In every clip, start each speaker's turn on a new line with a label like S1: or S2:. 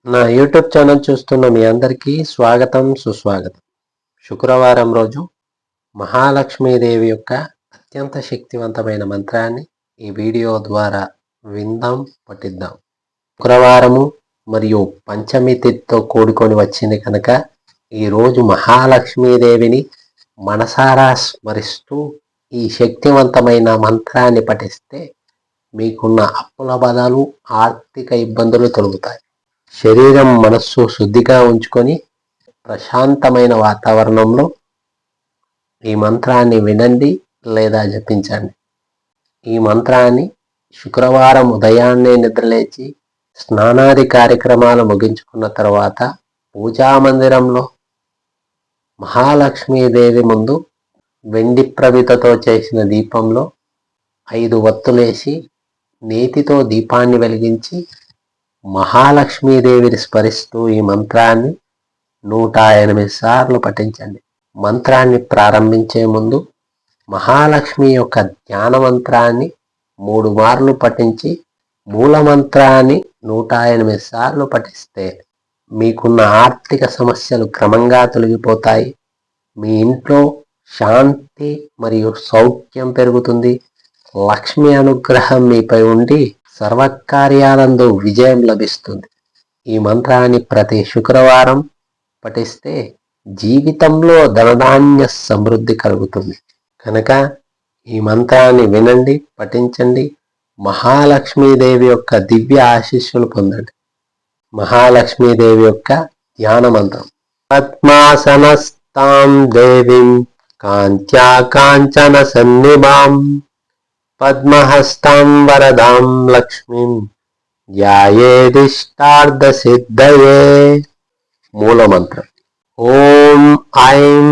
S1: నా YouTube channel చూస్తున్న మీ అందరికీ స్వాగతం, సుస్వాగతం. శుక్రవారం రోజు మహాలక్ష్మీదేవి యొక్క అత్యంత శక్తివంతమైన మంత్రాన్ని ఈ వీడియో ద్వారా విందాం, పఠిద్దాం. శుక్రవారము మరియు పంచమి తిథితో కూడుకొని వచ్చింది కనుక ఈరోజు మహాలక్ష్మీదేవిని మనసారా స్మరిస్తూ ఈ శక్తివంతమైన మంత్రాన్ని పఠిస్తే మీకున్న అప్పుల బాధలు, ఆర్థిక ఇబ్బందులు తొలగుతాయి. శరీరం, మనస్సు శుద్ధిగా ఉంచుకొని ప్రశాంతమైన వాతావరణంలో ఈ మంత్రాన్ని వినండి లేదా జపించండి. ఈ మంత్రాన్ని శుక్రవారం ఉదయాన్నే నిద్రలేచి స్నానాది కార్యక్రమాలు ముగించుకున్న తర్వాత పూజామందిరంలో మహాలక్ష్మీదేవి ముందు వెండి ప్రమిదతో చేసిన దీపంలో 5 వత్తులేసి నేతితో దీపాన్ని వెలిగించి మహాలక్ష్మీదేవిని స్మరిస్తూ ఈ మంత్రాన్ని 108 సార్లు పఠించండి. మంత్రాన్ని ప్రారంభించే ముందు మహాలక్ష్మి యొక్క ధ్యాన మంత్రాన్ని 3 మార్లు పఠించి మూల మంత్రాన్ని 108 సార్లు పఠిస్తే మీకున్న ఆర్థిక సమస్యలు క్రమంగా తొలగిపోతాయి. మీ ఇంట్లో శాంతి మరియు సౌఖ్యం పెరుగుతుంది. లక్ష్మి అనుగ్రహం మీపై ఉండి సర్వకార్యాలందు విజయం లభిస్తుంది. ఈ మంత్రాన్ని ప్రతి శుక్రవారం పఠిస్తే జీవితంలో ధనధాన్య సమృద్ధి కలుగుతుంది. కనుక ఈ మంత్రాన్ని వినండి, పఠించండి. మహాలక్ష్మీదేవి యొక్క దివ్య ఆశీస్సులు పొందండి. మహాలక్ష్మీదేవి యొక్క ధ్యాన మంత్రం. పద్మాసనస్తాం దేవీం కాంత్యా కాంచన సన్నిభాం పద్మహస్తాం వరదాం లక్ష్మీం ధ్యాయేదిష్టార్థ సిద్ధయే. మూల మంత్రం. ఓం ఐం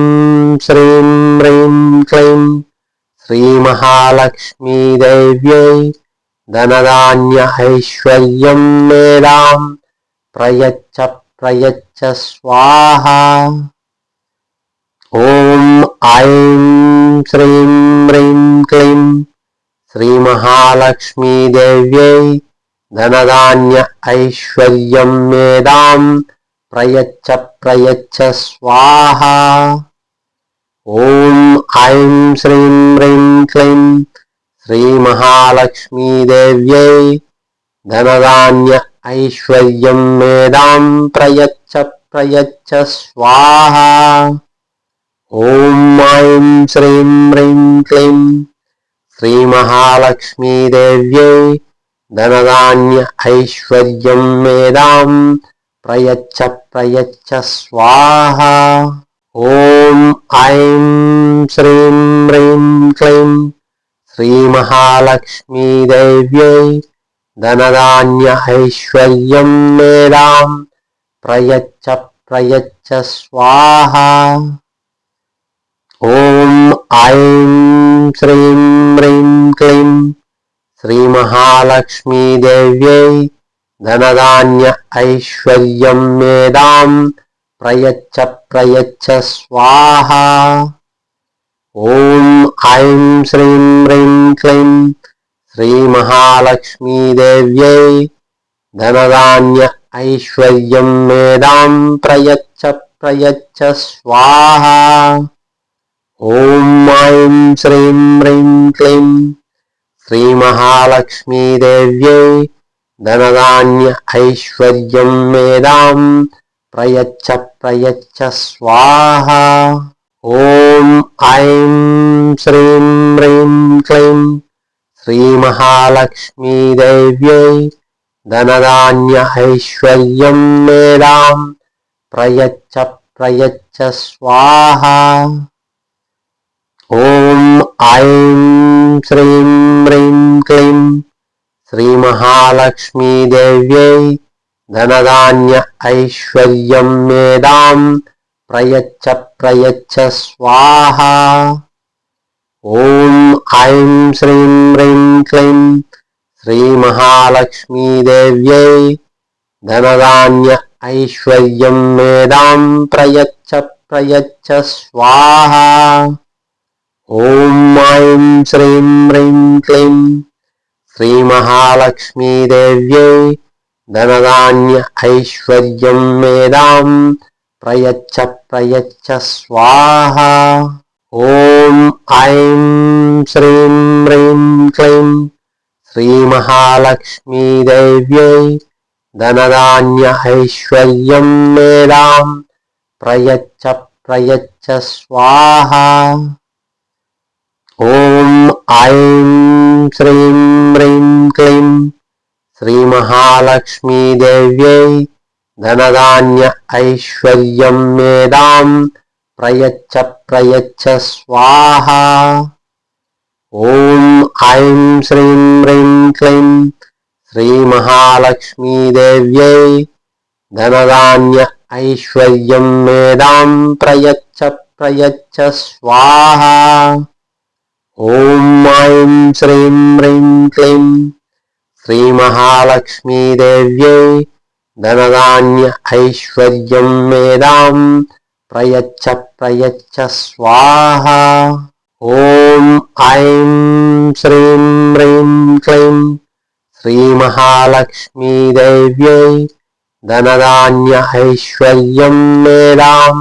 S1: శ్రీం హ్రీం క్లీం శ్రీ మహాలక్ష్మీదేవ్యై ధనధాన్య ఐశ్వర్యం మేధాం ప్రయచ్చ ప్రయచ్చ స్వాహా. ఓం ఐం శ్రీం హ్రీం క్లీం శ్రీ మహాలక్ష్మీదేవ్యై ధనధాన్య ఐశ్వర్యం మేధాం ప్రయచ్చ ప్రయచ్చ స్వాహా. ఓం ఐం శ్రీం హ్రీం క్లీం శ్రీ మహాలక్ష్మీదేవ్యై ధనధాన్య ఐశ్వర్యం మేధాం ప్రయచ్చ ప్రయచ్చ స్వాహా. ఓం ఐం శ్రీం హ్రీం క్లీం శ్రీ మహాలక్ష్మీదేవ్యై ధనధాన్య ఐశ్వర్యం మేధాం ప్రయచ్చ ప్రయచ్చ స్వాహా. ఓం ఐం శ్రీం హ్రీం క్లీం శ్రీ మహాలక్ష్మీదేవ్యై ధనధాన్య ఐశ్వర్యం మేధాం ప్రయచ్చ ప్రయచ్చ స్వాహా. ఓం ఐం శ్రీం హ్రీం క్లీం శ్రీ మహాలక్ష్మీదేవ్యై ధనధాన్య ఐశ్వర్యం మేధాం ప్రయచ్చ ప్రయచ్చ స్వాహా. ఓం ఐం శ్రీం హ్రీం క్లీం శ్రీ మహాలక్ష్మీదేవ్యై ధనధాన్య ఐశ్వర్యం మేధాం ప్రయచ్చ ప్రయచ్చ స్వాహా. ఓం ఐం శ్రీం హ్రీం క్లీం శ్రీ మహాలక్ష్మీదేవ్యై ధనధాన్య ఐశ్వర్యం మేధాం ప్రయచ్చ ప్రయచ్చ స్వాహా. ఓం ఐం శ్రీం హ్రీం క్లీం శ్రీ మహాలక్ష్మీదేవ్యై ధనధాన్య ఐశ్వర్యం మేధాం ప్రయచ్చ ప్రయచ్చ స్వాహా. ఓం ఐం శ్రీం హ్రీం క్లీం శ్రీ మహాలక్ష్మీదేవ్యై ధనధాన్య ఐశ్వర్యం మేధాం ప్రయచ్చ ప్రయచ్చ స్వాహా. ఓం ఐం శ్రీం హ్రీం క్లీం శ్రీ మహాలక్ష్మీదేవ్యై ధనధాన్య ఐశ్వర్యం మేధాం ప్రయచ్చ ప్రయచ్చ స్వాహా. ఓం ఐం శ్రీం హ్రీం క్లీం శ్రీ మహాలక్ష్మీదేవ్యై धनधान्य ऐश्वर्यं मेदां प्रयच्छ प्रयच्छ स्वाहा। ॐ ऐं श्रीं ह्रीं क्लीं श्रीमहालक्ष्मीदेव्यै धनधान्य ऐश्वर्यं मेदां प्रयच्छ प्रयच्छ स्वाहा। ॐ ऐं श्रीं ह्रीं क्लीं श्रीमहालक्ष्मीदेव्यै धनधान्य ऐश्वर्यं मेदां प्रयच्छ प्रयच्छ स्वाहा। ॐ ऐं श्रीं ह्रीं क्लीं श्रीमहालक्ष्मीदेव्यै धनधान्य ऐश्वर्यं मेदां प्रयच्छ प्रयच्छ स्वाहा। ॐ ऐं श्रीं ह्रीं क्लीं श्रीमहालक्ष्मीदेव्यै धनधान्य ऐश्वर्यं मेदां प्रयच्छ प्रयच्छ स्वाहा। ॐ ऐं श्रीं ह्रीं क्लीं श्रीमहालक्ष्मीदेव्यै धनधान्य ऐश्वर्यं मेदां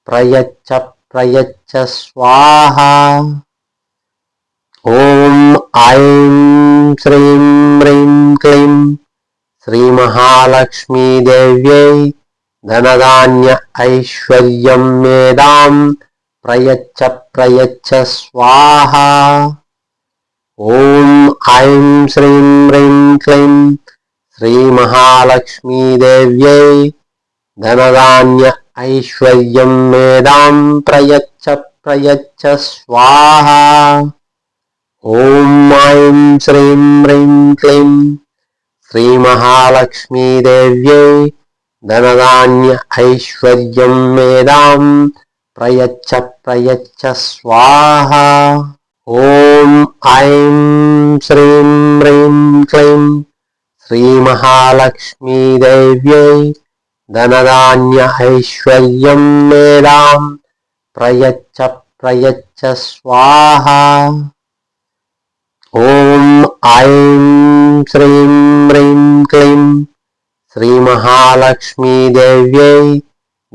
S1: प्रयच्छ प्रयच्छ स्वाहा। ॐ ऐं श्रीं ह्रीं क्लीं श्रीमहालक्ष्मीदेव्यै धनधान्य ऐश्वर्यं मेदां प्रयच्छ प्रयच्छ स्वाहा। ॐ ऐं श्रीं ह्रीं क्लीं श्रीमहालक्ष्मीदेव्यै धनधान्य ऐश्वर्यं मेदां प्रयच्छ प्रयच्छ स्वाहा। ॐ ऐं श्रीं ह्रीं क्लीं श्रीमहालक्ष्मीदेव्यै धनधान्य ऐश्वर्यं मेदां प्रयच्छ प्रयच्छ स्वाहा। ॐ ऐं श्रीं ह्रीं क्लीं श्रीमहालक्ष्मीदेव्यै धनधान्य ऐश्वर्यं मेदां प्रयच्छ प्रयच्छ स्वाहा। ॐ ऐं श्रीं ह्रीं क्लीं श्रीमहालक्ष्मीदेव्यै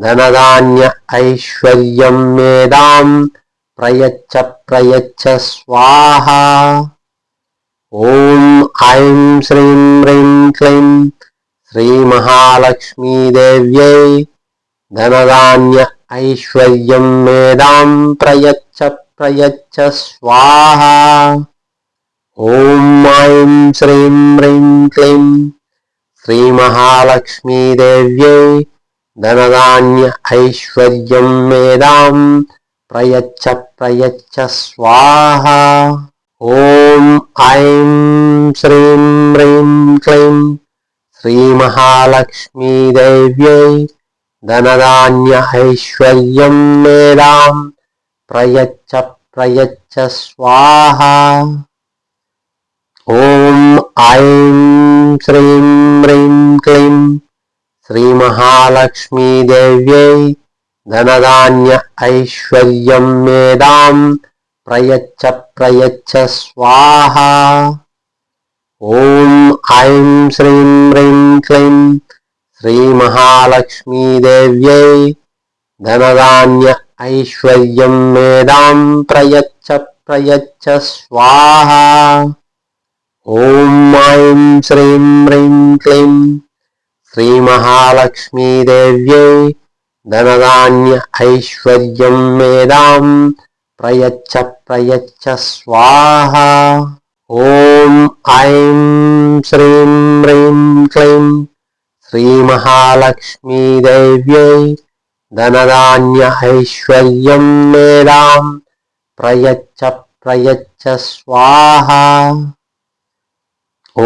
S1: धनधान्य ऐश्वर्यं मेदां प्रयच्छ प्रयच्छ स्वाहा। ॐ ऐं श्रीं ह्रीं क्लीं श्रीमहालक्ष्मीदेव्यै धनधान्य ऐश्वर्यं मेदां प्रयच्छ प्रयच्छ स्वाहा। ॐ ऐं श्रीं ह्रीं क्लीं श्रीमहालक्ष्मीदेव्यै धनधान्य ऐश्वर्यं मेदां प्रयच्छ प्रयच्छ स्वाहा। ॐ ऐं श्रीं ह्रीं क्लीं श्रीमहालक्ष्मीदेव्यै धनधान्य ऐश्वर्यं मेदां प्रयच्छ प्रयच्छ स्वाहा। ॐ ऐं श्रीं ह्रीं क्लीं श्रीमहालक्ष्मीदेव्यै धनधान्य ऐश्वर्यं मेदां प्रयच्छ प्रयच्छ स्वाहा। ॐ ऐं श्रीं ह्रीं क्लीं श्रीमहालक्ष्मीदेव्यै धनधान्य ऐश्वर्यं मेदां प्रयच्छ प्रयच्छ स्वाहा। ॐ ऐं श्रीं ह्रीं क्लीं श्रीमहालक्ष्मीदेव्यै धनधान्य ऐश्वर्यं मेदां प्रयच्छ प्रयच्छ स्वाहा। ॐ ऐं श्रीं ह्रीं क्लीं श्रीमहालक्ष्मीदेव्यै धनधान्य ऐश्वर्यं मेदां प्रयच्छ प्रयच्छ स्वाहा। ॐ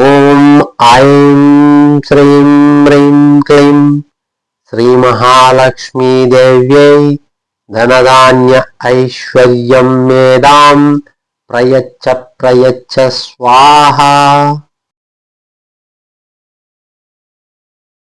S1: ऐं श्रीं ह्रीं क्लीं श्रीमहालक्ष्मीदेव्यै धनधान्य ऐश्वर्यं मेदां प्रयच्छ प्रयच्छ स्वाहा।